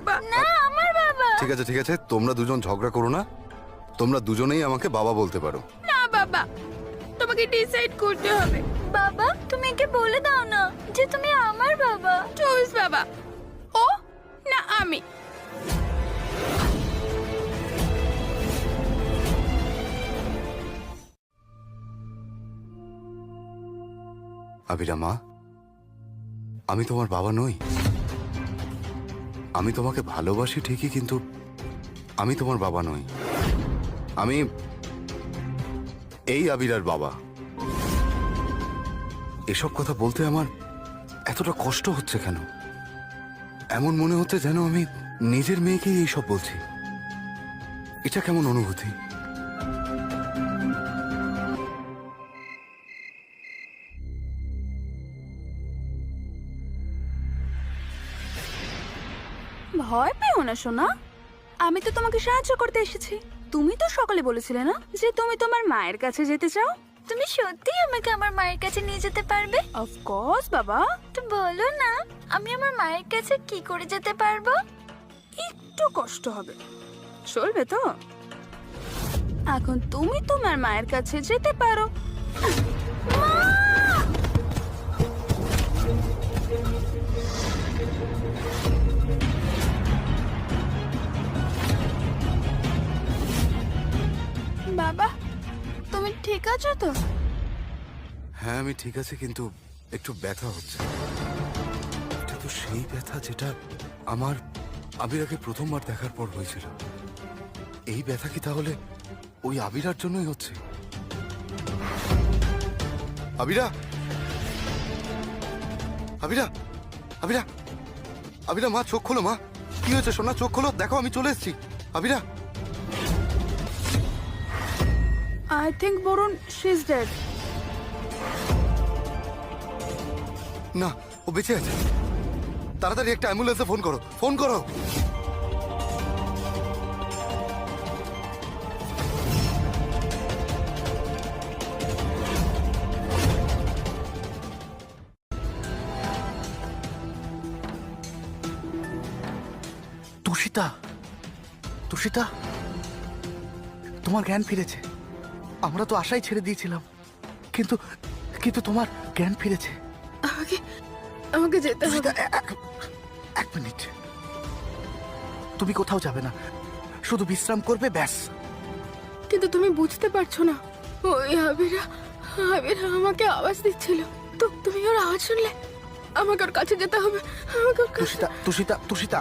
বাবা। না আমার বাবা। ঠিক আছে তোমরা দুজন ঝগড়া করো না, তোমরা দুজনেই আমাকে বাবা বলতে পারো। না বাবা, তোমাকে ডিসাইড করতে হবে। বাবা তুমি একে বলে দাও না যে তুমি আমার বাবা। চুজ বাবা, ও না আমি। আবিরা মা, আমি তোমার বাবা নই। আমি তোমাকে ভালোবাসি ঠিকই, কিন্তু আমি তোমার বাবা নই। আমি এই আবিরার বাবা। এসব কথা বলতে আমার এতটা কষ্ট হচ্ছে কেন? এমন মনে হচ্ছে যেন আমি নিজের মেয়েকেই এইসব বলছি। এটা কেমন অনুভূতি? ভয় পেও না সোনা, আমি তো তোমাকে সাহায্য করতে এসেছি। তুমি তো সকালে বলেছিলে না যে তুমি তোমার মায়ের কাছে যেতে চাও? তুমি সত্যি আমাকে আমার মায়ের কাছে নিয়ে যেতে পারবে? অফকোর্স বাবা। তো বলো না, আমি আমার মায়ের কাছে কি করে যেতে পারবো? একটু কষ্ট হবে, চলবে তো? এখন তুমি তোমার মায়ের কাছে যেতে পারো। বাবা তুমি ঠিক আছো তো? হ্যাঁ আমি ঠিক আছে, কিন্তু একটু ব্যথা হচ্ছে। এটা তো সেই ব্যথা যেটা আমার আবিরাকে প্রথমবার দেখার পর হয়েছিল। এই ব্যথা কি তাহলে ওই আবিরার জন্যই হচ্ছে? আবিরা, আবিরা, আবিরা, আবিরা মা চোখ খোলো। মা কি হয়েছে সোনা? চোখ খোলো, দেখো আমি চলে এসেছি। Abira, I think Varun she is dead. না ও বেঁচে আছে। তাড়াতাড়ি একটা অ্যাম্বুলেন্সে ফোন করো, ফোন করো। তুষিতা, তুষিতা, তোমার জ্ঞান ফিরেছে। আমরা তো আশাই ছেড়ে দিয়েছিলাম, কিন্তু কিন্তু তোমার জ্ঞান ফিরেছে। আমাকে যেতে হবে। তুষিতা, এক মিনিট। তুমি কোথাও যাবে না, শুধু বিশ্রাম করবে, ব্যাস। কিন্তু তুমি বুঝতে পারছো না, ওই আবিরা আবিরা আমাকে আওয়াজ দিচ্ছিল। তো তুমি ওর আওয়াজ শুনলে? আমাকে ওর কাছে যেতে হবে, আমাকে ওর কাছে। তুষিতা, তুষিতা, তুষিতা,